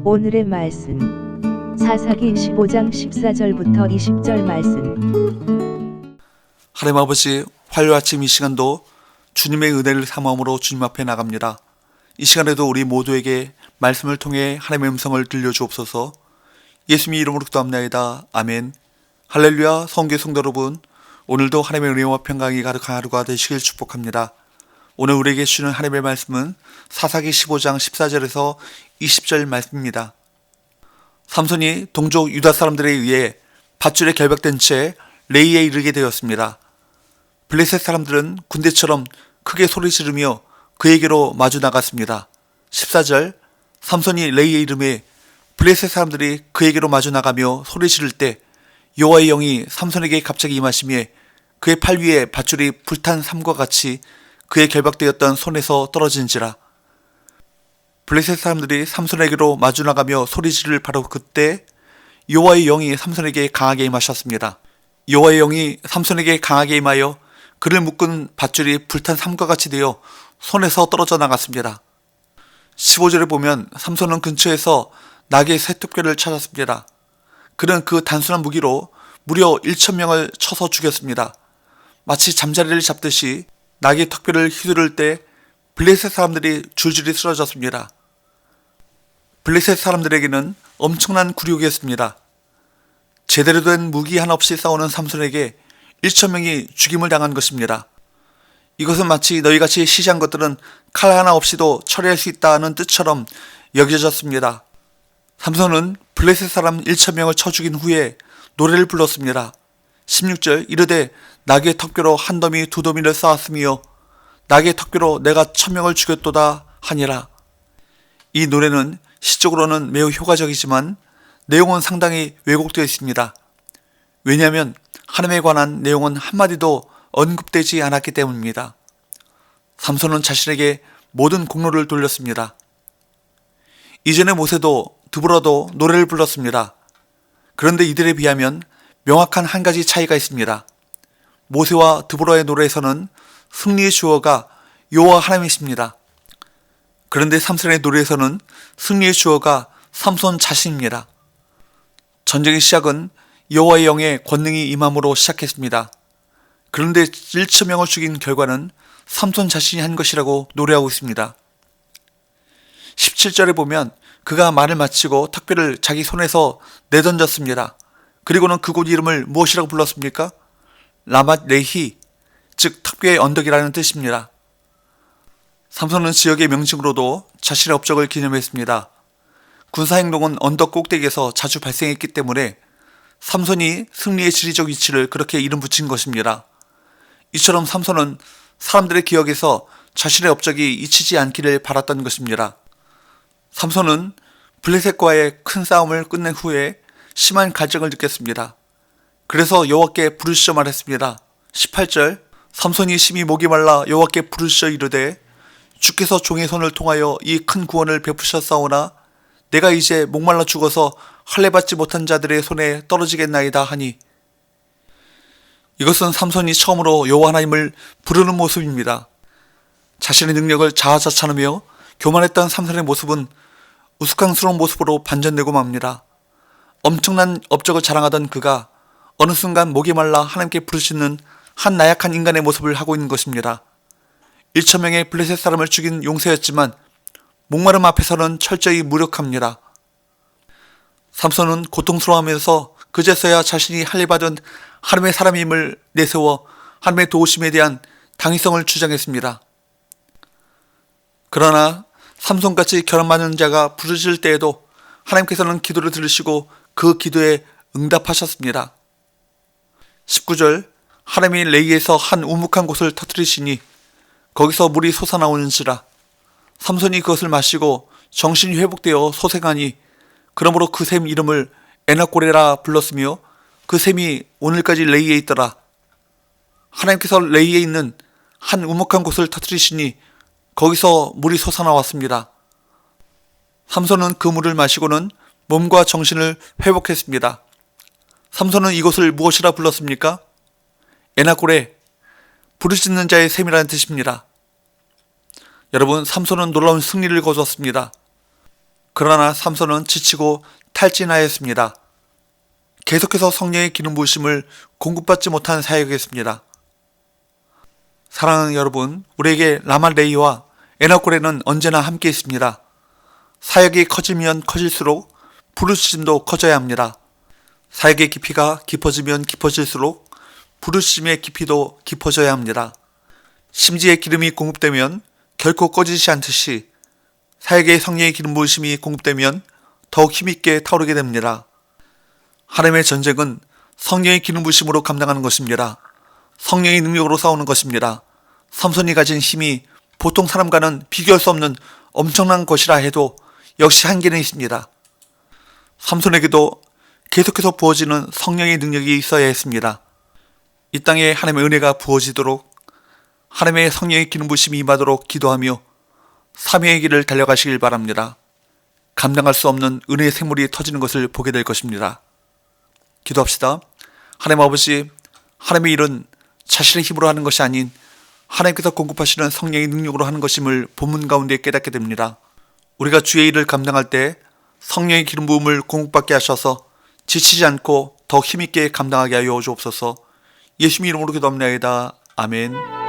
오늘의 말씀 사사기 15장 14절부터 20절 말씀. 하나님 아버지, 화요일 아침 이 시간도 주님의 은혜를 사모함으로 주님 앞에 나갑니다. 이 시간에도 우리 모두에게 말씀을 통해 하나님의 음성을 들려주옵소서. 예수님의 이름으로 기도합나이다. 아멘. 할렐루야. 성교 성도 여러분, 오늘도 하나님의 은혜와 평강이 가득한 하루가 되시길 축복합니다. 오늘 우리에게 주시는 하나님의 말씀은 사사기 15장 14절에서 20절 말씀입니다. 삼손이 동족 유다 사람들에 의해 밧줄에 결박된 채 레이에 이르게 되었습니다. 블레셋 사람들은 군대처럼 크게 소리 지르며 그에게로 마주 나갔습니다. 14절, 삼손이 레이에 이르매 블레셋 사람들이 그에게로 마주 나가며 소리 지를 때 여호와의 영이 삼손에게 갑자기 임하시며 그의 팔 위에 밧줄이 불탄 삼과 같이 그의 결박되었던 손에서 떨어진지라. 블레셋 사람들이 삼손에게로 마주 나가며 소리 지를 바로 그때 여호와의 영이 삼손에게 강하게 임하셨습니다. 여호와의 영이 삼손에게 강하게 임하여 그를 묶은 밧줄이 불탄 삼과 같이 되어 손에서 떨어져 나갔습니다. 15절에 보면 삼손은 근처에서 낙의 새 톱뼈를 찾았습니다. 그는 그 단순한 무기로 무려 1,000명을 쳐서 죽였습니다. 마치 잠자리를 잡듯이 낙의 턱뼈를 휘두를 때 블레셋 사람들이 줄줄이 쓰러졌습니다. 블레셋 사람들에게는 엄청난 굴욕이었습니다. 제대로 된 무기 하나 없이 싸우는 삼손에게 1,000명이 죽임을 당한 것입니다. 이것은 마치 너희같이 시시한 것들은 칼 하나 없이도 처리할 수 있다는 뜻처럼 여겨졌습니다. 삼손은 블레셋 사람 1,000명을 쳐 죽인 후에 노래를 불렀습니다. 16절, 이르되 낙의 턱뼈로 한 더미 두 더미를 쌓았으며 낙의 턱뼈로 내가 1,000명을 죽였도다 하니라. 이 노래는 시적으로는 매우 효과적이지만 내용은 상당히 왜곡되어 있습니다. 왜냐하면 하나님에 관한 내용은 한마디도 언급되지 않았기 때문입니다. 삼손은 자신에게 모든 공로를 돌렸습니다. 이전에 모세도 드보라도 노래를 불렀습니다. 그런데 이들에 비하면 명확한 한 가지 차이가 있습니다. 모세와 드보라의 노래에서는 승리의 주어가 여호와 하나님이십니다. 그런데 삼손의 노래에서는 승리의 주어가 삼손 자신입니다. 전쟁의 시작은 여호와의 영의 권능이 임함으로 시작했습니다. 그런데 1,000명을 죽인 결과는 삼손 자신이 한 것이라고 노래하고 있습니다. 17절에 보면 그가 말을 마치고 턱뼈를 자기 손에서 내던졌습니다. 그리고는 그곳 이름을 무엇이라고 불렀습니까? 라맛 레히, 즉 턱뼈의 언덕이라는 뜻입니다. 삼손은 지역의 명칭으로도 자신의 업적을 기념했습니다. 군사행동은 언덕 꼭대기에서 자주 발생했기 때문에 삼손이 승리의 지리적 위치를 그렇게 이름 붙인 것입니다. 이처럼 삼손은 사람들의 기억에서 자신의 업적이 잊히지 않기를 바랐던 것입니다. 삼손은 블레셋과의 큰 싸움을 끝낸 후에 심한 갈증을 느꼈습니다. 그래서 여호와께 부르시어 말했습니다. 18절, 삼손이 심히 목이 말라 여호와께 부르시어 이르되 주께서 종의 손을 통하여 이 큰 구원을 베푸셨사오나 내가 이제 목말라 죽어서 할례받지 못한 자들의 손에 떨어지겠나이다 하니, 이것은 삼손이 처음으로 여호와 하나님을 부르는 모습입니다. 자신의 능력을 자아자찬하며 교만했던 삼손의 모습은 우스꽝스러운 모습으로 반전되고 맙니다. 엄청난 업적을 자랑하던 그가 어느 순간 목이 말라 하나님께 부르시는 한 나약한 인간의 모습을 하고 있는 것입니다. 1,000명의 블레셋 사람을 죽인 용사였지만 목마름 앞에서는 철저히 무력합니다. 삼손은 고통스러워하면서 그제서야 자신이 할례받은 하나님의 사람임을 내세워 하나님의 도우심에 대한 당위성을 주장했습니다. 그러나 삼손같이 결함 많은 자가 부르실 때에도 하나님께서는 기도를 들으시고 그 기도에 응답하셨습니다. 19절, 하나님이 레이에서 한 우묵한 곳을 터뜨리시니 거기서 물이 솟아나오는지라. 삼손이 그것을 마시고 정신이 회복되어 소생하니 그러므로 그 샘 이름을 에나꼬레라 불렀으며 그 샘이 오늘까지 레이에 있더라. 하나님께서 레이에 있는 한 우묵한 곳을 터뜨리시니 거기서 물이 솟아나왔습니다. 삼손은 그 물을 마시고는 몸과 정신을 회복했습니다. 삼손은 이곳을 무엇이라 불렀습니까? 에나꼬레, 부르짖는 자의 샘이라는 뜻입니다. 여러분, 삼손은 놀라운 승리를 거두었습니다. 그러나 삼손은 지치고 탈진하였습니다. 계속해서 성령의 기름 부으심을 공급받지 못한 사역이었습니다. 사랑하는 여러분, 우리에게 라말레이와 에너골에는 언제나 함께 있습니다. 사역이 커지면 커질수록 부르심도 커져야 합니다. 사역의 깊이가 깊어지면 깊어질수록 부르심의 깊이도 깊어져야 합니다. 심지의 기름이 공급되면 결코 꺼지지 않듯이 사역의 성령의 기름 부으심이 공급되면 더욱 힘있게 타오르게 됩니다. 하나님의 전쟁은 성령의 기름 부으심으로 감당하는 것입니다. 성령의 능력으로 싸우는 것입니다. 삼손이 가진 힘이 보통 사람과는 비교할 수 없는 엄청난 것이라 해도 역시 한계는 있습니다. 삼손에게도 계속해서 부어지는 성령의 능력이 있어야 했습니다. 이 땅에 하나님의 은혜가 부어지도록 하나님의 성령의 기름 부으심이 임하도록 기도하며 3회의 길을 달려가시길 바랍니다. 감당할 수 없는 은혜의 샘물이 터지는 것을 보게 될 것입니다. 기도합시다. 하나님 아버지, 하나님의 일은 자신의 힘으로 하는 것이 아닌 하나님께서 공급하시는 성령의 능력으로 하는 것임을 본문 가운데 깨닫게 됩니다. 우리가 주의 일을 감당할 때 성령의 기름 부음을 공급받게 하셔서 지치지 않고 더 힘있게 감당하게 하여 주옵소서. 예수님 이름으로 기도합니다. 아멘.